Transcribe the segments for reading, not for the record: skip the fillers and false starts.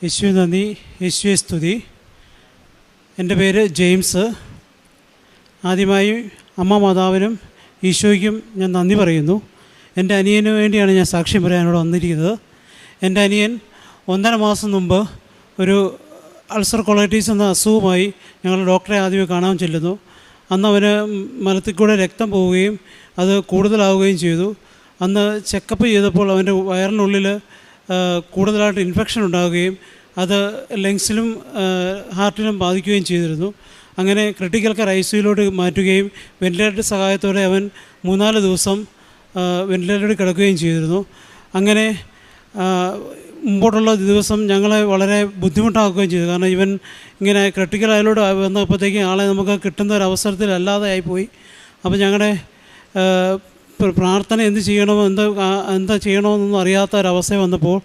യേശുവെ നന്ദി, യേശുവെ സ്തുതി. എൻ്റെ പേര് ജെയിംസ്. ആദ്യമായി അമ്മ മാതാവിനും ഈശോയ്ക്കും ഞാൻ നന്ദി പറയുന്നു. എൻ്റെ അനിയന് വേണ്ടിയാണ് ഞാൻ സാക്ഷ്യം പറയാനോട് വന്നിരിക്കുന്നത്. എൻ്റെ അനിയൻ 1.5 മാസം മുമ്പ് ഒരു അൾസർ കൊളൈറ്റിസ് എന്ന അസുഖവുമായി ഞങ്ങൾ ഡോക്ടറെ ആദ്യമേ കാണാൻ ചെല്ലുന്നു. അന്ന് അവന് മലത്തിൽ കൂടെ രക്തം പോവുകയും അത് കൂടുതലാവുകയും ചെയ്തു. അന്ന് ചെക്കപ്പ് ചെയ്തപ്പോൾ അവൻ്റെ വയറിനുള്ളിൽ കൂടുതലായിട്ട് ഇൻഫെക്ഷൻ ഉണ്ടാവുകയും അത് ലങ്സിലും ഹാർട്ടിലും ബാധിക്കുകയും ചെയ്തിരുന്നു. അങ്ങനെ ക്രിട്ടിക്കൽ കെയർ ICUയിലോട്ട് മാറ്റുകയും വെൻറ്റിലേറ്റർ സഹായത്തോടെ അവൻ 3-4 ദിവസം വെൻറ്റിലേറ്ററിൽ കിടക്കുകയും ചെയ്തിരുന്നു. അങ്ങനെ മുമ്പോട്ടുള്ള ദിവസം ഞങ്ങളെ വളരെ ബുദ്ധിമുട്ടാക്കുകയും ചെയ്തു. കാരണം ഇവൻ ഇങ്ങനെ ക്രിട്ടിക്കൽ അതിലോട്ട് വന്നപ്പോഴത്തേക്കും ആളെ നമുക്ക് കിട്ടുന്ന ഒരു അവസരത്തിലല്ലാതെ ആയിപ്പോയി. അപ്പോൾ ഞങ്ങളുടെ പ്രാർത്ഥന എന്ത് ചെയ്യണമോ എന്താ ചെയ്യണമെന്നൊന്നും അറിയാത്ത ഒരവസ്ഥ വന്നപ്പോൾ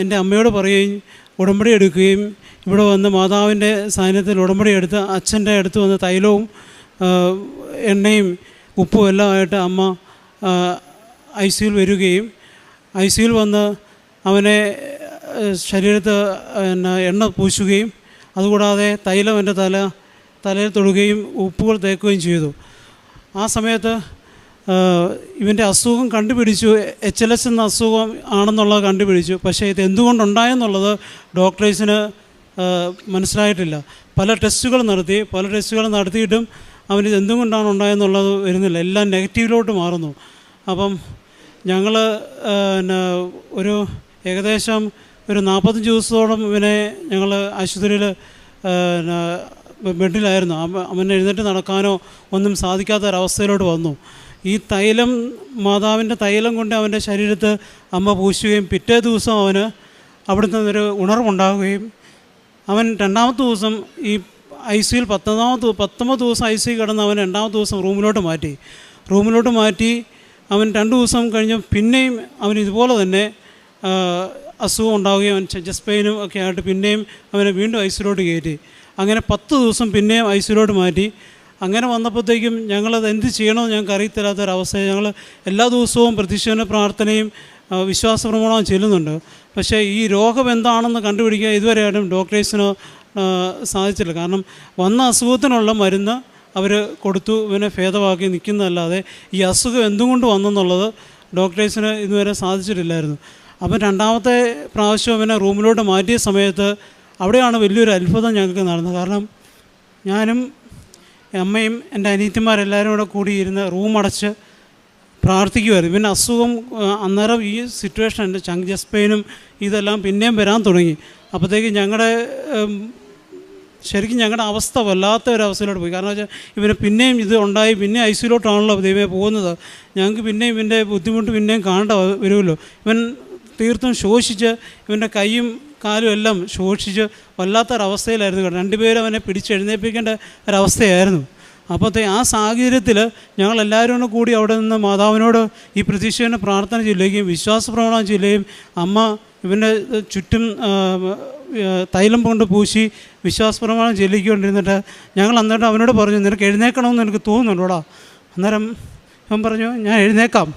എൻ്റെ അമ്മയോട് പറയുകയും ഉടമ്പടി എടുക്കുകയും ഇവിടെ വന്ന് മാതാവിൻ്റെ സാന്നിധ്യത്തിൽ ഉടമ്പടി എടുത്ത് അച്ഛൻ്റെ അടുത്ത് വന്ന് തൈലവും എണ്ണയും ഉപ്പും എല്ലാമായിട്ട് അമ്മ ICUയിൽ വരികയും ICUയിൽ വന്ന് അവനെ ശരീരത്ത് എണ്ണ പൂശുകയും അതുകൂടാതെ തൈലം എൻ്റെ തലയിൽ തൊടുകയും ഉപ്പുകൾ തേക്കുകയും ചെയ്തു. ആ സമയത്ത് ഇവൻ്റെ അസുഖം കണ്ടുപിടിച്ചു. HLS എന്ന അസുഖം ആണെന്നുള്ളത് കണ്ടുപിടിച്ചു. പക്ഷേ ഇത് എന്തുകൊണ്ടുണ്ടായെന്നുള്ളത് ഡോക്ടേഴ്സിന് മനസ്സിലായിട്ടില്ല. പല ടെസ്റ്റുകൾ നടത്തിയിട്ടും അവനിത് എന്തുകൊണ്ടാണ് ഉണ്ടായെന്നുള്ളത് വരുന്നില്ല. എല്ലാം നെഗറ്റീവിലോട്ട് മാറുന്നു. അപ്പം ഞങ്ങൾ ഒരു ഏകദേശം ഒരു 45 ദിവസത്തോളം ഇവനെ ഞങ്ങൾ ആശുപത്രിയിൽ ബെഡിലായിരുന്നു. അവൻ എഴുന്നേറ്റ് നടക്കാനോ ഒന്നും സാധിക്കാത്തൊരവസ്ഥയിലോട്ട് വന്നു. ഈ തൈലം, മാതാവിൻ്റെ തൈലം കൊണ്ട് അവൻ്റെ ശരീരത്ത് അമ്മ പൂശുകയും പിറ്റേ ദിവസം അവന് അവിടുന്ന് ഒരു ഉണർവുണ്ടാകുകയും അവൻ 2ാമത്തെ ദിവസം ഈ ICUയിൽ 19 ദിവസം ICU കിടന്ന് അവൻ 2ാമത്തെ ദിവസം റൂമിലോട്ട് മാറ്റി. അവൻ 2 ദിവസം കഴിഞ്ഞ് പിന്നെയും അവൻ ഇതുപോലെ തന്നെ അസുഖം ഉണ്ടാവുകയും അവൻ ചെസ്റ്റ് പെയിനും ഒക്കെ ആയിട്ട് പിന്നെയും അവനെ വീണ്ടും ICUയിലോട്ട് കയറ്റി. അങ്ങനെ 10 ദിവസം പിന്നെയും ICUയിലോട്ട് മാറ്റി. അങ്ങനെ വന്നപ്പോഴത്തേക്കും ഞങ്ങളത് എന്ത് ചെയ്യണമെന്ന് ഞങ്ങൾക്ക് അറിയത്തില്ലാത്തൊരവസ്ഥ. ഞങ്ങൾ എല്ലാ ദിവസവും പ്രതിഷ്ഠാന പ്രാർത്ഥനയും വിശ്വാസ പ്രമാണവും ചെല്ലുന്നുണ്ട്. പക്ഷേ ഈ രോഗം എന്താണെന്ന് കണ്ടുപിടിക്കാൻ ഇതുവരെയായിട്ടും ഡോക്ടേഴ്സിന് സാധിച്ചില്ല. കാരണം വന്ന അസുഖത്തിനുള്ള മരുന്ന് അവർ കൊടുത്തു, ഇവനെ ഭേദമാക്കി നിൽക്കുന്നതല്ലാതെ ഈ അസുഖം എന്തുകൊണ്ട് വന്നെന്നുള്ളത് ഡോക്ടേഴ്സിന് ഇതുവരെ സാധിച്ചിട്ടില്ലായിരുന്നു. അപ്പം 2ാമത്തെ പ്രാവശ്യം അവനെ റൂമിലോട്ട് മാറ്റിയ സമയത്ത് അവിടെയാണ് വലിയൊരു അത്ഭുതം ഞങ്ങൾക്ക് നടന്നത്. കാരണം ഞാനും അമ്മയും എൻ്റെ അനിയത്തിമാരെല്ലാവരും കൂടെ കൂടിയിരുന്ന് റൂമടച്ച് പ്രാർത്ഥിക്കുമായിരുന്നു. പിന്നെ അസുഖം അന്നേരം ഈ സിറ്റുവേഷൻ എൻ്റെ ചെസ്റ്റ് പെയിനും ഇതെല്ലാം പിന്നെയും വരാൻ തുടങ്ങി. അപ്പോഴത്തേക്ക് ശരിക്കും ഞങ്ങളുടെ അവസ്ഥ വല്ലാത്ത ഒരവസ്ഥയിലോട്ട് പോയി. കാരണം വെച്ചാൽ ഇവന് പിന്നെയും ഇത് ഉണ്ടായി, പിന്നെ ICUയിലോട്ടാണല്ലോ ദൈവമേ പോകുന്നത്. ഞങ്ങൾക്ക് പിന്നെയും ഇവൻ്റെ ബുദ്ധിമുട്ട് പിന്നെയും കാണേണ്ട വരുമല്ലോ. ഇവൻ തീർത്തും ശോഷിച്ച് ഇവൻ്റെ കൈയും കാലും എല്ലാം ശോഷിച്ച് വല്ലാത്തൊരവസ്ഥയിലായിരുന്നു. 2 പേരും അവനെ പിടിച്ചെഴുന്നേൽപ്പിക്കേണ്ട ഒരവസ്ഥയായിരുന്നു. അപ്പോഴത്തെ ആ സാഹചര്യത്തിൽ ഞങ്ങളെല്ലാവരും കൂടി അവിടെ നിന്ന് മാതാവിനോട് ഈ പ്രതീക്ഷേനെ പ്രാർത്ഥന ചെല്ലുകയും വിശ്വാസ പ്രമാണം ചെല്ലുകയും അമ്മ ഇവൻ്റെ ചുറ്റും തൈലം കൊണ്ട് പൂശി വിശ്വാസ പ്രമാണം ചെല്ലിക്കൊണ്ടിരുന്നിട്ട് ഞങ്ങൾ അന്നേരം അവനോട് പറഞ്ഞു, നിനക്ക് എഴുന്നേൽക്കണമെന്ന് എനിക്ക് തോന്നുന്നുണ്ടോടാ? അന്നേരം അവൻ പറഞ്ഞു, ഞാൻ എഴുന്നേക്കാം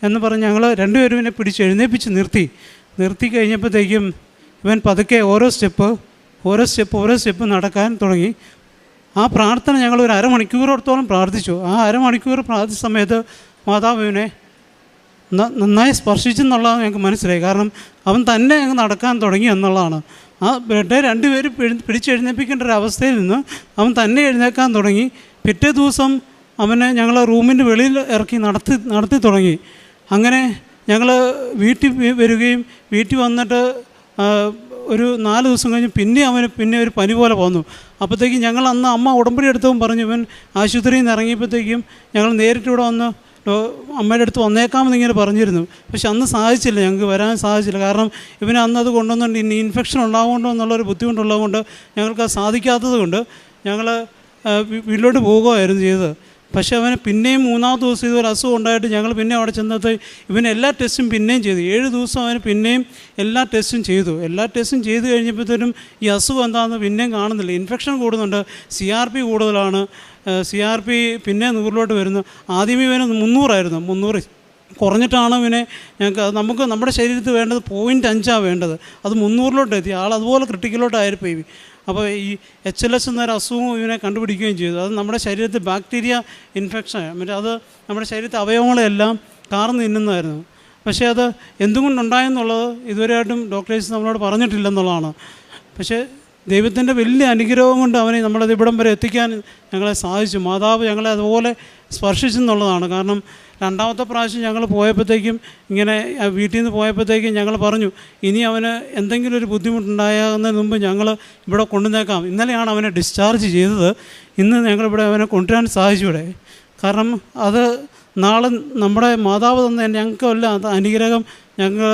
എന്ന് പറഞ്ഞ് ഞങ്ങൾ 2 പേരും ഇവനെ പിടിച്ച് എഴുന്നേൽപ്പിച്ച് നിർത്തി കഴിഞ്ഞപ്പോഴത്തേക്കും ഇവൻ പതുക്കെ ഓരോ സ്റ്റെപ്പ് നടക്കാൻ തുടങ്ങി. ആ പ്രാർത്ഥന ഞങ്ങൾ ഒരു അരമണിക്കൂറോടത്തോളം പ്രാർത്ഥിച്ചു. ആ അരമണിക്കൂർ പ്രാർത്ഥിച്ച സമയത്ത് മാതാവ് ഇവനെ നന്നായി സ്പർശിച്ചെന്നുള്ളത് ഞങ്ങൾക്ക് മനസ്സിലായി. കാരണം അവൻ തന്നെ അങ്ങ് നടക്കാൻ തുടങ്ങി എന്നുള്ളതാണ്. ആ ബെഡ് 2 പേര് പിടിച്ചെഴുന്നേൽപ്പിക്കേണ്ട ഒരു അവസ്ഥയിൽ നിന്ന് അവൻ തന്നെ എഴുന്നേൽക്കാൻ തുടങ്ങി. പിറ്റേ ദിവസം അവനെ ഞങ്ങൾ റൂമിൻ്റെ വെളിയിൽ ഇറക്കി നടത്തി തുടങ്ങി. അങ്ങനെ ഞങ്ങൾ വീട്ടിൽ വരികയും വീട്ടിൽ വന്നിട്ട് ഒരു 4 ദിവസം കഴിഞ്ഞ് പിന്നെ ഒരു പനി പോലെ വന്നു. അപ്പോഴത്തേക്കും ഞങ്ങൾ അന്ന് അമ്മ ഉടമ്പടി എടുത്തവും പറഞ്ഞു, ഇവൻ ആശുപത്രിയിൽ നിന്ന് ഇറങ്ങിയപ്പോഴത്തേക്കും ഞങ്ങൾ നേരിട്ട് ഇവിടെ വന്ന് അമ്മയുടെ അടുത്ത് വന്നേക്കാമെന്നിങ്ങനെ പറഞ്ഞിരുന്നു. പക്ഷെ അന്ന് സാധിച്ചില്ല, ഞങ്ങൾക്ക് വരാൻ സാധിച്ചില്ല. കാരണം ഇവന് അന്ന് അത് കൊണ്ടുവന്നുകൊണ്ട് ഇനി ഇൻഫെക്ഷൻ ഉണ്ടാകുകൊണ്ടോ എന്നുള്ളൊരു ബുദ്ധിമുട്ടുള്ളതുകൊണ്ട് ഞങ്ങൾക്ക് സാധിക്കാത്തത് കൊണ്ട് ഞങ്ങൾ വീട്ടിലോട്ട് പോകുകയായിരുന്നു ചെയ്തത്. പക്ഷേ അവന് പിന്നെയും 3ാമത്തെ ദിവസം ഇതുപോലെ അസുഖം ഉണ്ടായിട്ട് ഞങ്ങൾ പിന്നെ അവിടെ ചെന്നിട്ട് ഇവന് എല്ലാ ടെസ്റ്റും പിന്നെയും ചെയ്തു. 7 ദിവസം അവന് പിന്നെയും എല്ലാ ടെസ്റ്റും ചെയ്ത് കഴിഞ്ഞപ്പോഴത്തേനും ഈ അസുഖം എന്താണെന്ന് പിന്നെയും കാണുന്നില്ല. ഇൻഫെക്ഷൻ കൂടുന്നുണ്ട്, CRP കൂടുതലാണ്. CRP പിന്നെ 100-ലോട്ട് വരുന്നു. ആദ്യമേ ഇവന് 300 ആയിരുന്നു. കുറഞ്ഞിട്ടാണ് ഇവനെ ഞങ്ങൾക്ക് നമുക്ക് നമ്മുടെ ശരീരത്തിൽ വേണ്ടത് 0.5 വേണ്ടത്, അത് 300 എത്തി. ആൾ അതുപോലെ ക്രിട്ടിക്കലോട്ടായിരിക്കും. അപ്പോൾ ഈ HLS എന്നൊരു അസുഖം ഇവനെ കണ്ടുപിടിക്കുകയും ചെയ്തു. അത് നമ്മുടെ ശരീരത്തിൽ ബാക്ടീരിയ ഇൻഫെക്ഷൻ, മറ്റേ അത് നമ്മുടെ ശരീരത്തെ അവയവങ്ങളെല്ലാം കാർന്ന് തിന്നുന്നതായിരുന്നു. പക്ഷേ അത് എന്തുകൊണ്ടുണ്ടായെന്നുള്ളത് ഇതുവരെയായിട്ടും ഡോക്ടേഴ്സ് നമ്മളോട് പറഞ്ഞിട്ടില്ലെന്നുള്ളതാണ്. പക്ഷേ ദൈവത്തിൻ്റെ വലിയ അനുഗ്രഹം കൊണ്ട് അവനെ നമ്മളത് ഇവിടം വരെ എത്തിക്കാൻ ഞങ്ങളെ സാധിച്ചു. മാതാവ് ഞങ്ങളെ അതുപോലെ സ്പർശിച്ചെന്നുള്ളതാണ്. കാരണം രണ്ടാമത്തെ പ്രാവശ്യം ഞങ്ങൾ പോയപ്പോഴത്തേക്കും ഇങ്ങനെ വീട്ടിൽ നിന്ന് പോയപ്പോഴത്തേക്കും ഞങ്ങൾ പറഞ്ഞു, ഇനി അവന് എന്തെങ്കിലും ഒരു ബുദ്ധിമുട്ടുണ്ടാകുന്നതിന് മുമ്പ് ഞങ്ങൾ ഇവിടെ കൊണ്ടുവന്നേക്കാം. ഇന്നലെയാണ് അവനെ ഡിസ്ചാർജ് ചെയ്തത്. ഇന്ന് ഞങ്ങളിവിടെ അവനെ കൊണ്ടുവരാൻ സാധിച്ചു ഇവിടെ. കാരണം അത് നാളെ നമ്മുടെ മാതാവ് തന്ന ഞങ്ങൾക്കല്ല അത് അനുഗ്രഹം ഞങ്ങൾ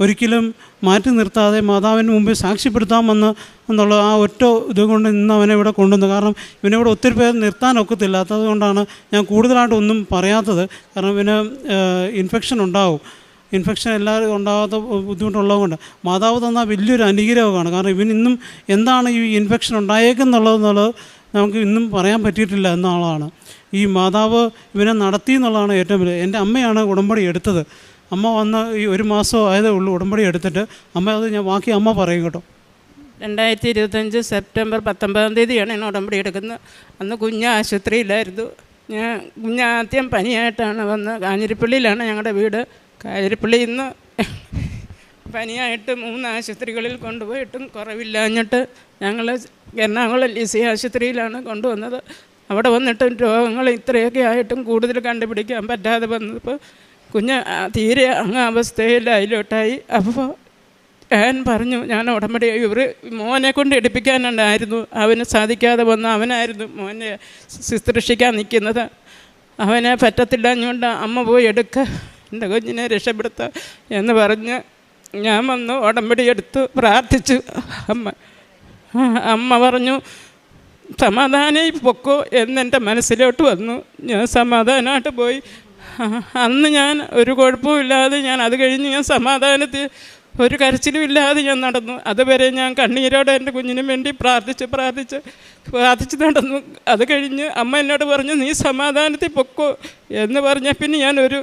ഒരിക്കലും മാറ്റി നിർത്താതെ മാതാവിന് മുമ്പിൽ സാക്ഷ്യപ്പെടുത്താമെന്ന് എന്നുള്ള ആ ഒറ്റ ഇതുകൊണ്ട് ഇന്ന് അവനെ ഇവിടെ കൊണ്ടുവന്നു. കാരണം ഇവനിവിടെ ഒത്തിരി പേര് നിർത്താനൊക്കത്തില്ലാത്തത് കൊണ്ടാണ് ഞാൻ കൂടുതലായിട്ടൊന്നും പറയാത്തത്. കാരണം ഇവന് ഇൻഫെക്ഷൻ ഉണ്ടാവും. ഇൻഫെക്ഷൻ എല്ലാവരും ഉണ്ടാകാത്ത ബുദ്ധിമുട്ടുള്ളത് കൊണ്ട് മാതാവ് തന്ന വലിയൊരു അനുഗ്രഹമാണ്. കാരണം ഇവൻ ഇന്നും എന്താണ് ഈ ഇൻഫെക്ഷൻ ഉണ്ടായേക്കെന്നുള്ളത് നമുക്ക് ഇന്നും പറയാൻ പറ്റിയിട്ടില്ല എന്നുള്ളതാണ്. ഈ മാതാവ് ഇവനെ നടത്തി എന്നുള്ളതാണ് ഏറ്റവും വലിയ. എൻ്റെ അമ്മയാണ് ഉടമ്പടി എടുത്തത്. അമ്മ വന്ന് ഈ 1 മാസം ആയതേ ഉള്ളൂ ഉടമ്പടി എടുത്തിട്ട്. അമ്മ അത് ഞാൻ ബാക്കി അമ്മ പറയും കേട്ടോ. 2025 സെപ്റ്റംബർ 19 ഞാൻ ഉടമ്പടി എടുക്കുന്നത്. അന്ന് കുഞ്ഞ് ആശുപത്രിയിലായിരുന്നു. ആദ്യം പനിയായിട്ടാണ് വന്ന്. കാഞ്ഞിരപ്പള്ളിയിലാണ് ഞങ്ങളുടെ വീട്. കാഞ്ഞിരപ്പള്ളിയിൽ നിന്ന് പനിയായിട്ട് 3 ആശുപത്രികളിൽ കൊണ്ടുപോയിട്ടും കുറവില്ലാഞ്ഞിട്ട് ഞങ്ങൾ എറണാകുളം ലിസി ആശുപത്രിയിലാണ് കൊണ്ടുവന്നത്. അവിടെ വന്നിട്ടും രോഗങ്ങൾ ഇത്രയൊക്കെ ആയിട്ടും കൂടുതൽ കണ്ടുപിടിക്കാൻ പറ്റാതെ വന്നപ്പോൾ കുഞ്ഞ് തീരെ അവസ്ഥയിൽ അതിലോട്ടായി. അപ്പോൾ ഞാൻ പറഞ്ഞു, ഞാൻ ഉടമ്പടി മോനെ കൊണ്ട് എടുപ്പിക്കാനുണ്ടായിരുന്നു. അവന് സാധിക്കാതെ വന്ന് അവനായിരുന്നു മോനെ ശുശ്രൂഷിക്കാൻ നിൽക്കുന്നത്. അവനെ പറ്റത്തില്ലഞ്ഞുകൊണ്ട് അമ്മ പോയി എടുക്കുക, എൻ്റെ കുഞ്ഞിനെ രക്ഷപ്പെടുത്തുക എന്ന് പറഞ്ഞ് ഞാൻ വന്നു ഉടമ്പടി എടുത്തു പ്രാർത്ഥിച്ചു. അമ്മ പറഞ്ഞു സമാധാനം പൊക്കോ എന്നെൻ്റെ മനസ്സിലോട്ട് വന്നു. ഞാൻ സമാധാനമായിട്ട് പോയി. അന്ന് ഞാൻ ഒരു കുഴപ്പമില്ലാതെ അത് കഴിഞ്ഞ് ഞാൻ സമാധാനത്തിൽ ഒരു കരച്ചിലും ഇല്ലാതെ ഞാൻ നടന്നു. അതുവരെ ഞാൻ കണ്ണീരോടെ എൻ്റെ കുഞ്ഞിനും വേണ്ടി പ്രാർത്ഥിച്ച് നടന്നു. അത് കഴിഞ്ഞ് അമ്മ എന്നോട് പറഞ്ഞു നീ സമാധാനത്തിൽ പൊക്കോ എന്ന് പറഞ്ഞ പിന്നെ ഞാനൊരു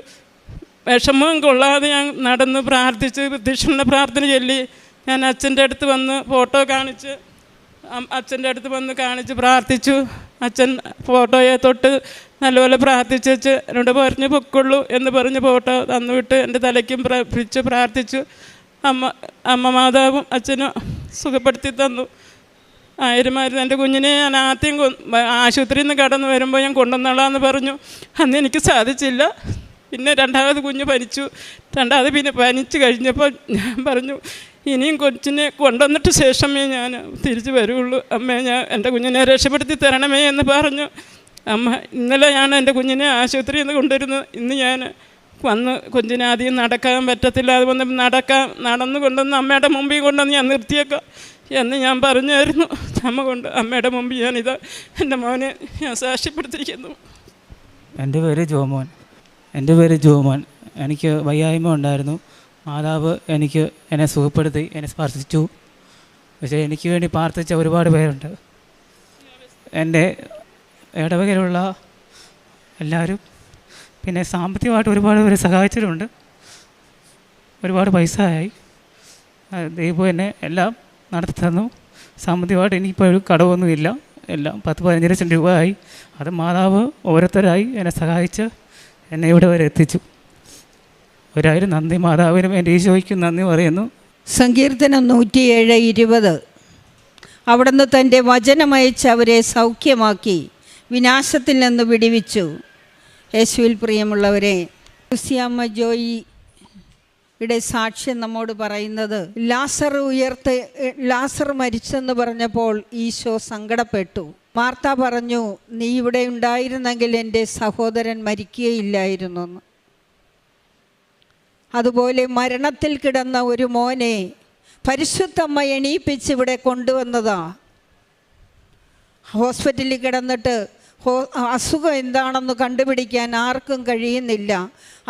വിഷമവും കൊള്ളാതെ ഞാൻ നടന്ന് പ്രാർത്ഥിച്ച് ദക്ഷിണ പ്രാർത്ഥന ചൊല്ലി ഞാൻ അച്ഛൻ്റെ അടുത്ത് വന്ന് ഫോട്ടോ കാണിച്ച് അച്ഛൻ്റെ അടുത്ത് വന്ന് കാണിച്ച് പ്രാർത്ഥിച്ചു. അച്ഛൻ ഫോട്ടോയെ തൊട്ട് നല്ലപോലെ പ്രാർത്ഥിച്ച് എന്നോട് പറഞ്ഞു പൊക്കുള്ളൂ എന്ന് പറഞ്ഞ് ഫോട്ടോ തന്നുവിട്ട് എൻ്റെ തലയ്ക്കും പിടിച്ച് പ്രാർത്ഥിച്ചു. അമ്മ മാതാവും അച്ഛനും സുഖപ്പെടുത്തി തന്നു. ആയിരമായിരുന്നു. എൻ്റെ കുഞ്ഞിനെ ഞാൻ ആദ്യം ആശുപത്രിയിൽ നിന്ന് കടന്നു വരുമ്പോൾ ഞാൻ കൊണ്ടുവന്നോളാമെന്ന് പറഞ്ഞു. അന്ന് എനിക്ക് സാധിച്ചില്ല. പിന്നെ രണ്ടാമത് കുഞ്ഞ് പനിച്ചു. പിന്നെ പനിച്ച് കഴിഞ്ഞപ്പോൾ ഞാൻ പറഞ്ഞു ഇനിയും കൊച്ചിനെ കൊണ്ടുവന്നിട്ട് ശേഷമേ ഞാൻ തിരിച്ചു വരുള്ളൂ. ഞാൻ എൻ്റെ കുഞ്ഞിനെ രക്ഷപ്പെടുത്തി തരണമേ എന്ന് പറഞ്ഞു. ഇന്നലെ ഞാൻ എൻ്റെ കുഞ്ഞിനെ ആശുപത്രിയിൽ നിന്ന് കൊണ്ടുവരുന്നു. ഇന്ന് ഞാൻ വന്ന് കുഞ്ഞിനെ ആദ്യം നടക്കാൻ പറ്റത്തില്ല, അത് വന്ന് നടന്നു കൊണ്ടുവന്ന് അമ്മയുടെ മുമ്പിൽ കൊണ്ടുവന്ന് ഞാൻ നിർത്തിയേക്കാം എന്ന് ഞാൻ പറഞ്ഞായിരുന്നു. അമ്മയുടെ മുമ്പിൽ ഞാനിത് എൻ്റെ മോനെ ഞാൻ സാക്ഷ്യപ്പെടുത്തിയിരിക്കുന്നു. എൻ്റെ പേര് ജോമോൻ. എനിക്ക് വയ്യായ്മ ഉണ്ടായിരുന്നു. മാതാവ് എന്നെ സുഖപ്പെടുത്തി, എന്നെ സ്പർശിച്ചു. പക്ഷേ എനിക്ക് വേണ്ടി പ്രാർത്ഥിച്ച ഒരുപാട് പേരുണ്ട്. എൻ്റെ ഇടവകയിലുള്ള എല്ലാവരും പിന്നെ സാമ്പത്തികമായിട്ട് ഒരുപാട് പേര് സഹായിച്ചിട്ടുണ്ട്. ഒരുപാട് പൈസ ആയി. ദൈവം എന്നെ എല്ലാം നടത്തി തന്നു. സാമ്പത്തികമായിട്ട് എനിക്കിപ്പോൾ ഒരു കടവൊന്നുമില്ല. എല്ലാം 10-15 ലക്ഷം രൂപ ആയി. അത് മാതാവ് ഓരോരുത്തരായി എന്നെ സഹായിച്ച് എന്നെ ഇവിടെ വരെ എത്തിച്ചു. 1000 നന്ദി. മാതാവിനും എൻ്റെ ഈശോയ്ക്കും നന്ദി പറയുന്നു. സങ്കീർത്തനം 107:20 അവിടുന്ന് തൻ്റെ വചനമയച്ച് അവരെ സൗഖ്യമാക്കി വിനാശത്തിൽ നിന്ന് വിടിവിച്ചു. യേശുവിൽ പ്രിയമുള്ളവരെ, ലൂസിയമ്മ ജോയിയുടെ സാക്ഷ്യം നമ്മോട് പറയുന്നത് ലാസർ മരിച്ചെന്ന് പറഞ്ഞപ്പോൾ ഈശോ സങ്കടപ്പെട്ടു. മാർത്ത പറഞ്ഞു നീ ഇവിടെ ഉണ്ടായിരുന്നെങ്കിൽ എൻ്റെ സഹോദരൻ മരിക്കുകയില്ലായിരുന്നു എന്ന്. അതുപോലെ മരണത്തിൽ കിടന്ന ഒരു മോനെ പരിശുദ്ധമ്മ എണീപ്പിച്ച് ഇവിടെ കൊണ്ടുവന്നതാ. ഹോസ്പിറ്റലിൽ കിടന്നിട്ട് അസുഖം എന്താണെന്ന് കണ്ടുപിടിക്കാൻ ആർക്കും കഴിയുന്നില്ല.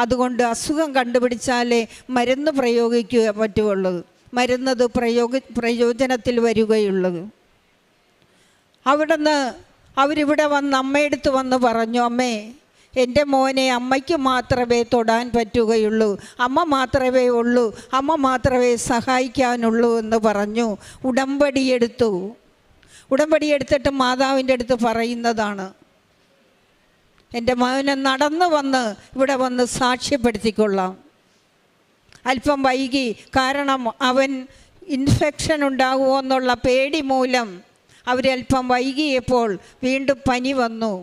അതുകൊണ്ട് അസുഖം കണ്ടുപിടിച്ചാലേ മരുന്ന് പ്രയോഗിക്കുക പറ്റുള്ളൂ, മരുന്നത് പ്രയോജനത്തിൽ വരികയുള്ളൂ. അവിടുന്ന് അവരിവിടെ വന്ന് അമ്മയെടുത്ത് വന്ന് പറഞ്ഞു, അമ്മേ എൻ്റെ മോനെ അമ്മയ്ക്ക് മാത്രമേ തൊടാൻ പറ്റുകയുള്ളൂ, അമ്മ മാത്രമേ ഉള്ളൂ, അമ്മ മാത്രമേ സഹായിക്കാനുള്ളൂ എന്ന് പറഞ്ഞു. ഉടമ്പടിയെടുത്തു. ഉടമ്പടിയെടുത്തിട്ട് മാതാവിൻ്റെ അടുത്ത് പറയുന്നതാണ്, എൻ്റെ മകനെ നടന്നു വന്ന് ഇവിടെ വന്ന് സാക്ഷ്യപ്പെടുത്തിക്കൊള്ളാം. അല്പം വൈകി, കാരണം അവൻ ഇൻഫെക്ഷൻ ഉണ്ടാകുമോ എന്നുള്ള പേടി മൂലം അവരല്പം വൈകിയപ്പോൾ വീണ്ടും പനി വന്നു.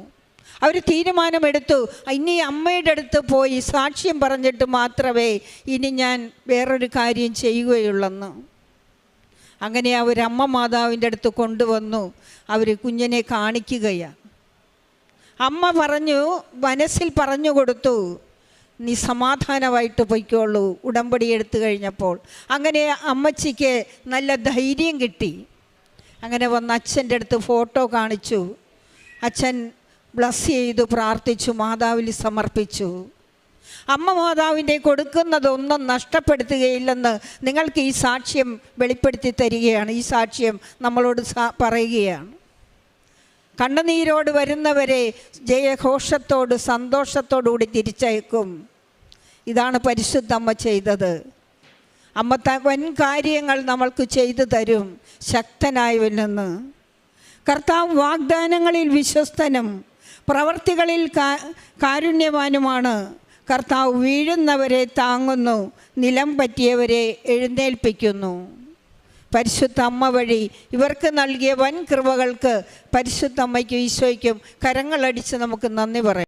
അവർ തീരുമാനമെടുത്തു, ഇനി അമ്മയുടെ അടുത്ത് പോയി സാക്ഷ്യം പറഞ്ഞിട്ട് മാത്രമേ ഇനി ഞാൻ വേറൊരു കാര്യം ചെയ്യുകയുള്ളെന്ന്. അങ്ങനെ അവരമ്മ മാതാവിൻ്റെ അടുത്ത് കൊണ്ടുവന്നു. അവർ കുഞ്ഞിനെ കാണിക്കുകയാണ്. അമ്മ പറഞ്ഞു, മനസ്സിൽ പറഞ്ഞു കൊടുത്തു, നീ സമാധാനമായിട്ട് പൊയ്ക്കോളൂ ഉടമ്പടി എടുത്തു കഴിഞ്ഞപ്പോൾ. അങ്ങനെ അമ്മച്ചിക്ക് നല്ല ധൈര്യം കിട്ടി. അങ്ങനെ വന്ന് അച്ഛൻ്റെ അടുത്ത് ഫോട്ടോ കാണിച്ചു. അച്ഛൻ ബ്ലസ് ചെയ്തു, പ്രാർത്ഥിച്ചു, മാതാവിൽ സമർപ്പിച്ചു. അമ്മ മാതാവിൻ്റെ കൊടുക്കുന്നതൊന്നും നഷ്ടപ്പെടുത്തുകയില്ലെന്ന് നിങ്ങൾക്ക് ഈ സാക്ഷ്യം വെളിപ്പെടുത്തി തരികയാണ്. ഈ സാക്ഷ്യം നമ്മളോട് പറയുകയാണ്. കണ്ണുനീരോട് വരുന്നവരെ ജയഘോഷത്തോട് സന്തോഷത്തോടുകൂടി തിരിച്ചയക്കും. ഇതാണ് പരിശുദ്ധ അമ്മ ചെയ്തത്. അമ്മ വൻ കാര്യങ്ങൾ നമ്മൾക്ക് ചെയ്തു തരും ശക്തനായവനിൽ നിന്ന്. കർത്താവ് വാഗ്ദാനങ്ങളിൽ വിശ്വസ്തനും പ്രവർത്തികളിൽ കാരുണ്യവാനുമാണ്. കർത്താവ് വീഴുന്നവരെ താങ്ങുന്നു, നിലം പറ്റിയവരെ എഴുന്നേൽപ്പിക്കുന്നു. പരിശുദ്ധ അമ്മ വഴി ഇവർക്ക് നൽകിയ വൻ കൃപകൾക്ക് പരിശുദ്ധ അമ്മയ്ക്കും ഈശോയ്ക്കും കരങ്ങളടിച്ച് നമുക്ക് നന്ദി പറയാം.